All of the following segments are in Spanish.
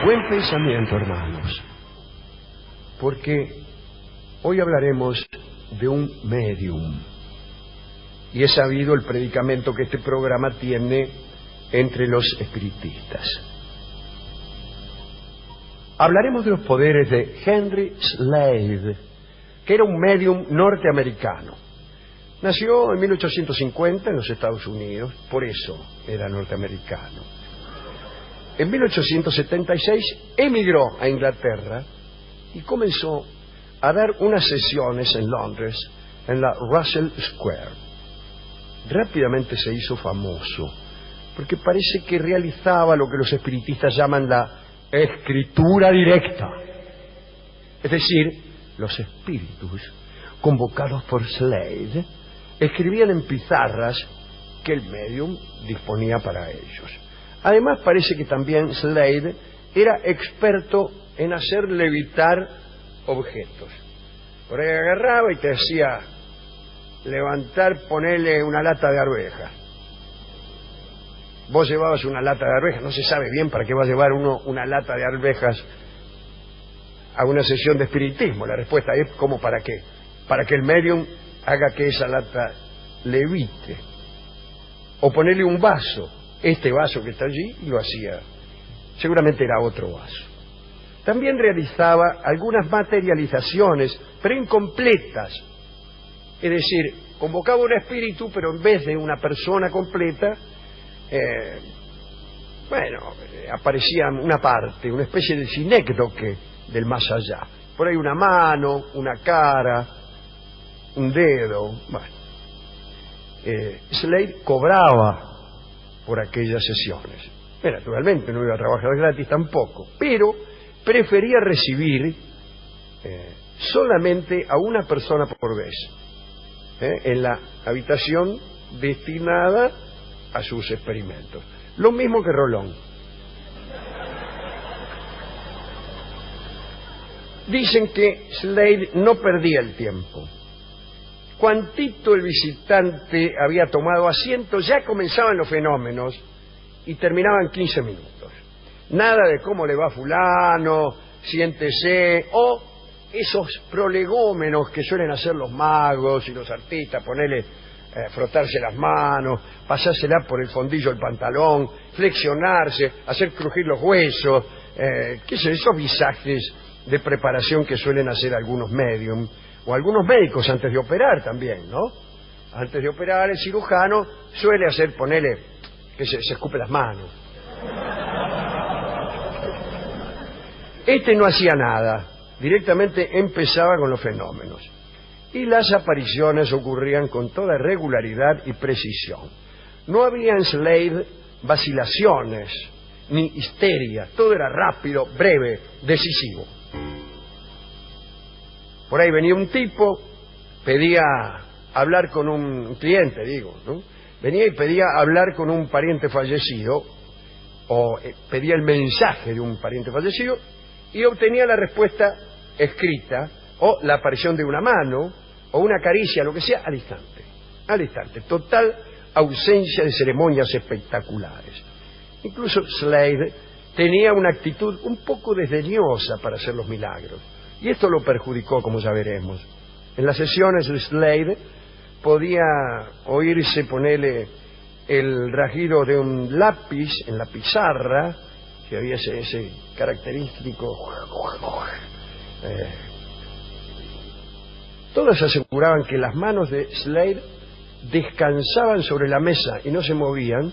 Buen pensamiento, hermanos, porque hoy hablaremos de un medium. Y es sabido el predicamento que este programa tiene entre los espiritistas. Hablaremos de los poderes de Henry Slade, que era un medium norteamericano. Nació en 1850 en los Estados Unidos, por eso era norteamericano. En 1876 emigró a Inglaterra y comenzó a dar unas sesiones en Londres, en la Russell Square. Rápidamente se hizo famoso, porque parece que realizaba lo que los espiritistas llaman la escritura directa. Es decir, los espíritus, convocados por Slade, escribían en pizarras que el medium disponía para ellos. Además, parece que también Slade era experto en hacer levitar objetos. Por ahí agarraba y te hacía levantar, ponerle una lata de arvejas. Vos llevabas una lata de arvejas, no se sabe bien para qué va a llevar uno una lata de arvejas a una sesión de espiritismo. La respuesta es ¿cómo para qué? Para que el medium haga que esa lata levite. O ponerle un vaso, este vaso que está allí, y lo hacía. Seguramente era otro vaso. También realizaba algunas materializaciones, pero incompletas. Es decir, convocaba un espíritu, pero en vez de una persona completa, aparecía una parte, una especie de sinécdoque del más allá. Por ahí una mano, una cara, un dedo. Slade cobraba por aquellas sesiones. Naturalmente no iba a trabajar gratis tampoco, pero prefería recibir solamente a una persona por vez, en la habitación destinada a sus experimentos. Lo mismo que Rolón. Dicen que Slade no perdía el tiempo. Cuantito el visitante había tomado asiento, ya comenzaban los fenómenos y terminaban 15 minutos. Nada de cómo le va a fulano, siéntese, o esos prolegómenos que suelen hacer los magos y los artistas, ponerle, frotarse las manos, pasársela por el fondillo del pantalón, flexionarse, hacer crujir los huesos, esos visajes de preparación que suelen hacer algunos médiums, o algunos médicos antes de operar también, ¿no? Antes de operar, el cirujano suele hacer, ponerle, que se escupe las manos. Este no hacía nada, directamente empezaba con los fenómenos. Y las apariciones ocurrían con toda regularidad y precisión. No había en Slade vacilaciones, ni histeria, todo era rápido, breve, decisivo. Por ahí venía un tipo, pedía hablar con un cliente, ¿no? Venía y pedía hablar con un pariente fallecido, o pedía el mensaje de un pariente fallecido, y obtenía la respuesta escrita, o la aparición de una mano, o una caricia, lo que sea, al instante. Al instante. Total ausencia de ceremonias espectaculares. Incluso Slade tenía una actitud un poco desdeñosa para hacer los milagros. Y esto lo perjudicó, como ya veremos. En las sesiones de Slade podía oírse, ponerle el rasguido de un lápiz en la pizarra, que había ese característico. Todos aseguraban que las manos de Slade descansaban sobre la mesa y no se movían,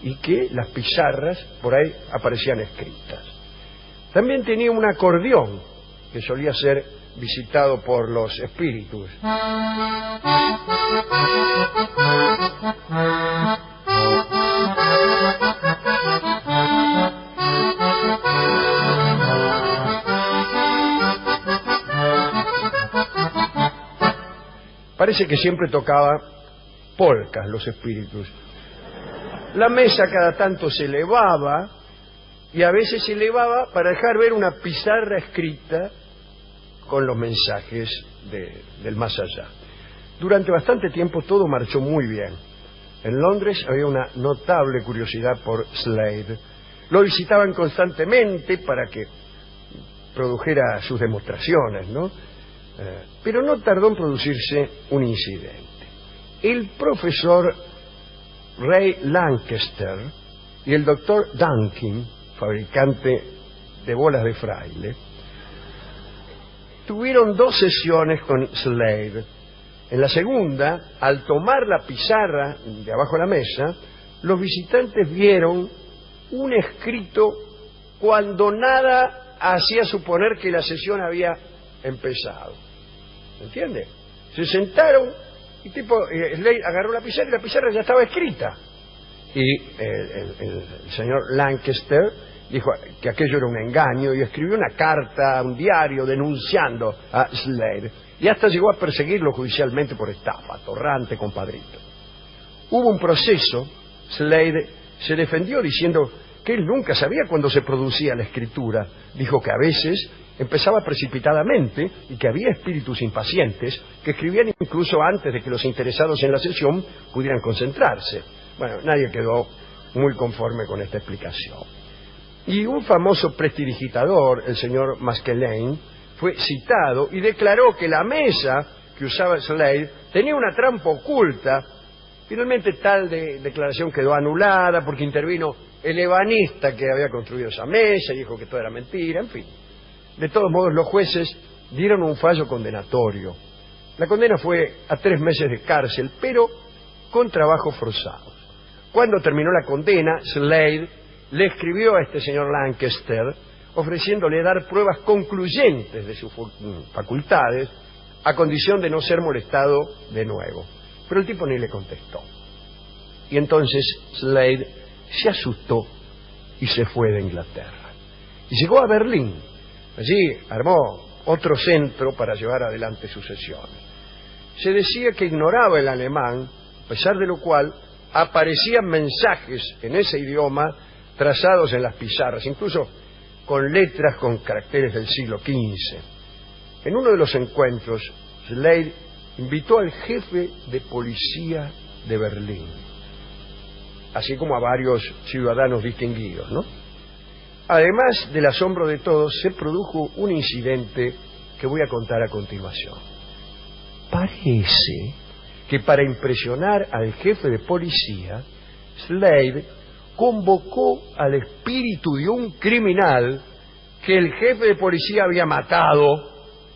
y que las pizarras por ahí aparecían escritas. También tenía un acordeón que solía ser visitado por los espíritus. Parece que siempre tocaba polcas los espíritus. La mesa cada tanto se elevaba, y a veces se elevaba para dejar ver una pizarra escrita con los mensajes del más allá. Durante bastante tiempo todo marchó muy bien. En Londres había una notable curiosidad por Slade. Lo visitaban constantemente para que produjera sus demostraciones, ¿no? Pero no tardó en producirse un incidente. El profesor Ray Lankester y el doctor Duncan, fabricante de bolas de fraile, tuvieron 2 sesiones con Slade. En la segunda, al tomar la pizarra de abajo de la mesa, los visitantes vieron un escrito cuando nada hacía suponer que la sesión había empezado. ¿Me entiende? Se sentaron y Slade agarró la pizarra y la pizarra ya estaba escrita. Y el señor Lankester dijo que aquello era un engaño y escribió una carta a un diario denunciando a Slade y hasta llegó a perseguirlo judicialmente por estafa, atorrante, compadrito. Hubo un proceso. Slade se defendió diciendo que él nunca sabía cuándo se producía la escritura. Dijo que a veces empezaba precipitadamente y que había espíritus impacientes que escribían incluso antes de que los interesados en la sesión pudieran concentrarse. Bueno, nadie quedó muy conforme con esta explicación. Y un famoso prestidigitador, el señor Maskelyne, fue citado y declaró que la mesa que usaba Slade tenía una trampa oculta. Finalmente tal declaración quedó anulada porque intervino el ebanista que había construido esa mesa y dijo que todo era mentira, en fin. De todos modos, los jueces dieron un fallo condenatorio. La condena fue a 3 meses de cárcel, pero con trabajos forzados. Cuando terminó la condena, Slade le escribió a este señor Lankester ofreciéndole dar pruebas concluyentes de sus facultades a condición de no ser molestado de nuevo. Pero el tipo ni le contestó. Y entonces Slade se asustó y se fue de Inglaterra. Y llegó a Berlín. Allí armó otro centro para llevar adelante sus sesiones. Se decía que ignoraba el alemán, a pesar de lo cual aparecían mensajes en ese idioma trazados en las pizarras, incluso con letras con caracteres del siglo XV. En uno de los encuentros, Slade invitó al jefe de policía de Berlín, así como a varios ciudadanos distinguidos, ¿no? Además del asombro de todos, se produjo un incidente que voy a contar a continuación. Parece que para impresionar al jefe de policía, Slade convocó al espíritu de un criminal que el jefe de policía había matado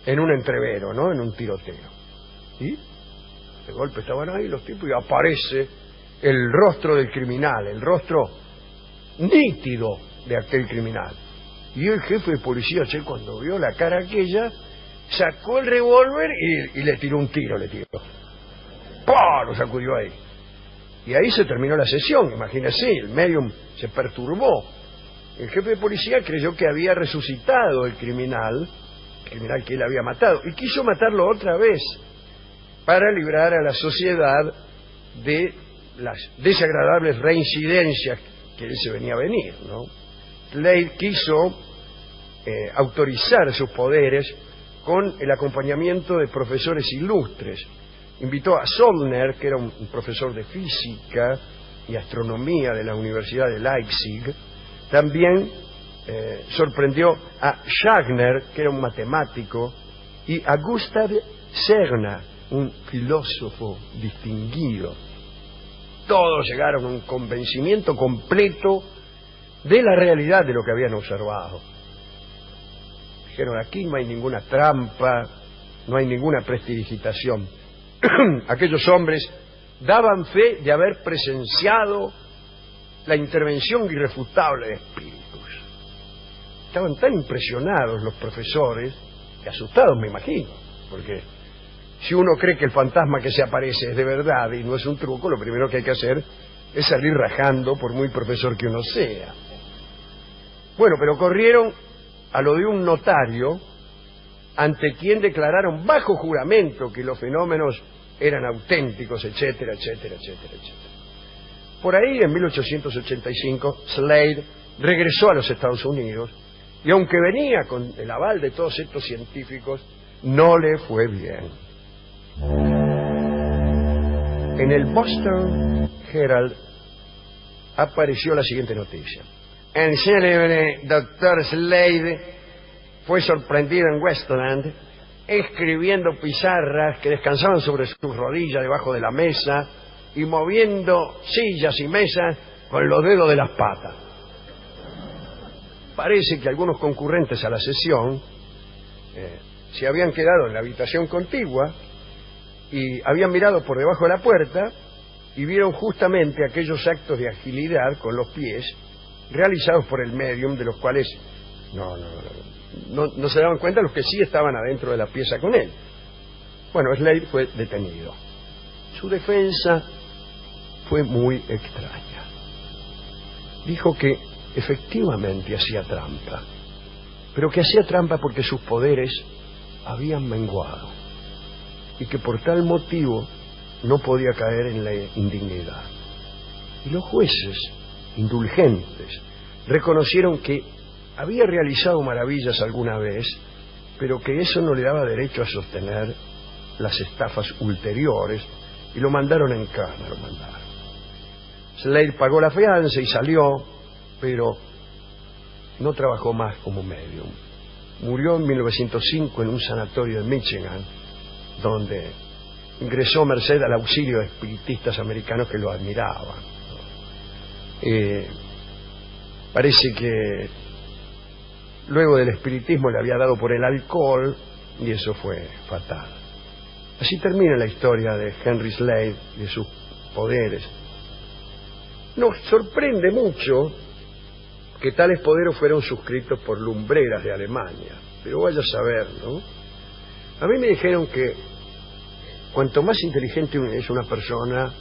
en un entrevero, ¿no? En un tiroteo. ¿Y? De golpe estaban ahí los tipos y aparece el rostro del criminal, el rostro nítido de aquel criminal. Y el jefe de policía, cuando vio la cara aquella, sacó el revólver y le tiró un tiro, le tiró. ¡Pah! Lo sacudió ahí. Y ahí se terminó la sesión, imagínese, el medium se perturbó. El jefe de policía creyó que había resucitado el criminal que él había matado, y quiso matarlo otra vez para librar a la sociedad de las desagradables reincidencias que él se venía a venir, ¿no? Slade quiso autorizar sus poderes con el acompañamiento de profesores ilustres. Invitó a Zollner, que era un profesor de física y astronomía de la Universidad de Leipzig. También sorprendió a Schagner, que era un matemático, y a Gustav Cerna, un filósofo distinguido. Todos llegaron a un convencimiento completo de la realidad de lo que habían observado. Dijeron, aquí no hay ninguna trampa, no hay ninguna prestidigitación. Aquellos hombres daban fe de haber presenciado la intervención irrefutable de espíritus. Estaban tan impresionados los profesores, y asustados me imagino, porque si uno cree que el fantasma que se aparece es de verdad y no es un truco, lo primero que hay que hacer es salir rajando por muy profesor que uno sea. Bueno, pero corrieron a lo de un notario ante quien declararon bajo juramento que los fenómenos eran auténticos, etcétera, etcétera, etcétera, etcétera. Por ahí, en 1885, Slade regresó a los Estados Unidos y aunque venía con el aval de todos estos científicos, no le fue bien. En el Boston Herald apareció la siguiente noticia. el célebre doctor Slade fue sorprendido en Westland escribiendo pizarras que descansaban sobre sus rodillas debajo de la mesa y moviendo sillas y mesas con los dedos de las patas. Parece que algunos concurrentes a la sesión se habían quedado en la habitación contigua y habían mirado por debajo de la puerta y vieron justamente aquellos actos de agilidad con los pies realizados por el medium, de los cuales no se daban cuenta los que sí estaban adentro de la pieza con él. Bueno, Slade fue detenido. Su defensa fue muy extraña. Dijo que efectivamente hacía trampa, pero que hacía trampa porque sus poderes habían menguado y que por tal motivo no podía caer en la indignidad. Y los jueces, indulgentes, reconocieron que había realizado maravillas alguna vez, pero que eso no le daba derecho a sostener las estafas ulteriores, y lo mandaron en cana, lo mandaron. Slade pagó la fianza y salió, pero no trabajó más como medium. Murió en 1905 en un sanatorio de Michigan, donde ingresó merced al auxilio de espiritistas americanos que lo admiraban. Parece que luego del espiritismo le había dado por el alcohol y eso fue fatal. Así termina la historia de Henry Slade y de sus poderes. Nos sorprende mucho que tales poderes fueron suscritos por lumbreras de Alemania, pero vaya a saber, ¿no? A mí me dijeron que cuanto más inteligente es una persona,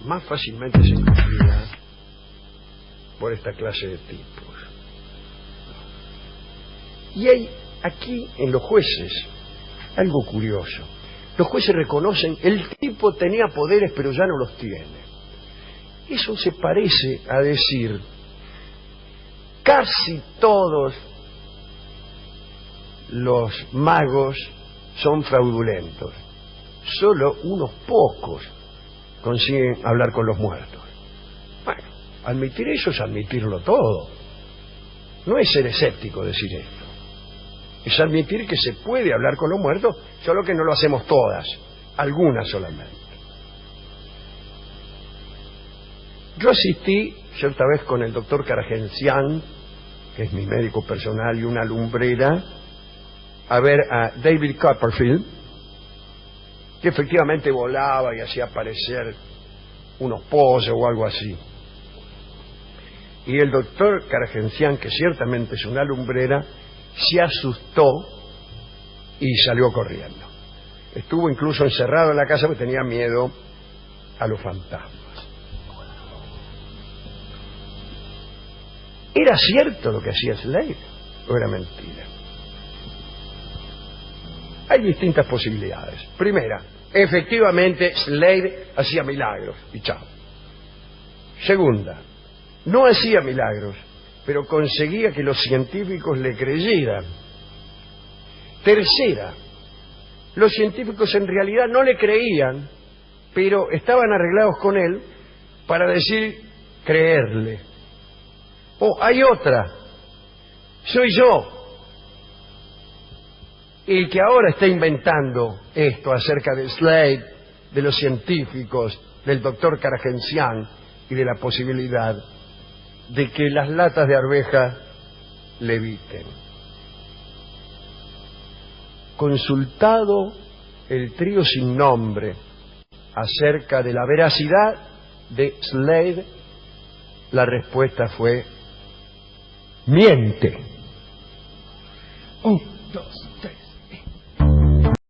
más fácilmente se confía por esta clase de tipos. Y hay aquí en los jueces algo curioso. Los jueces reconocen, el tipo tenía poderes pero ya no los tiene. Eso se parece a decir, casi todos los magos son fraudulentos. Solo unos pocos consiguen hablar con los muertos. Bueno, admitir eso es admitirlo todo. No es ser escéptico decir esto. Es admitir que se puede hablar con los muertos, solo que no lo hacemos todas, algunas solamente. Yo asistí cierta vez con el doctor Karagencian, que es mi médico personal y una lumbrera, a ver a David Copperfield, que efectivamente volaba y hacía aparecer unos pozos o algo así. Y el doctor Karagencian, que ciertamente es una lumbrera, se asustó y salió corriendo. Estuvo incluso encerrado en la casa porque tenía miedo a los fantasmas. ¿Era cierto lo que hacía Slade o era mentira? Hay distintas posibilidades. Primera, efectivamente Slade hacía milagros y chao. Segunda, no hacía milagros, pero conseguía que los científicos le creyeran. Tercera, los científicos en realidad no le creían, pero estaban arreglados con él para decir creerle. Oh, hay otra, soy yo el que ahora está inventando esto acerca de Slade, de los científicos, del doctor Karagencian y de la posibilidad de que las latas de arveja leviten. Consultado el trío sin nombre acerca de la veracidad de Slade, la respuesta fue: miente. 1, 2.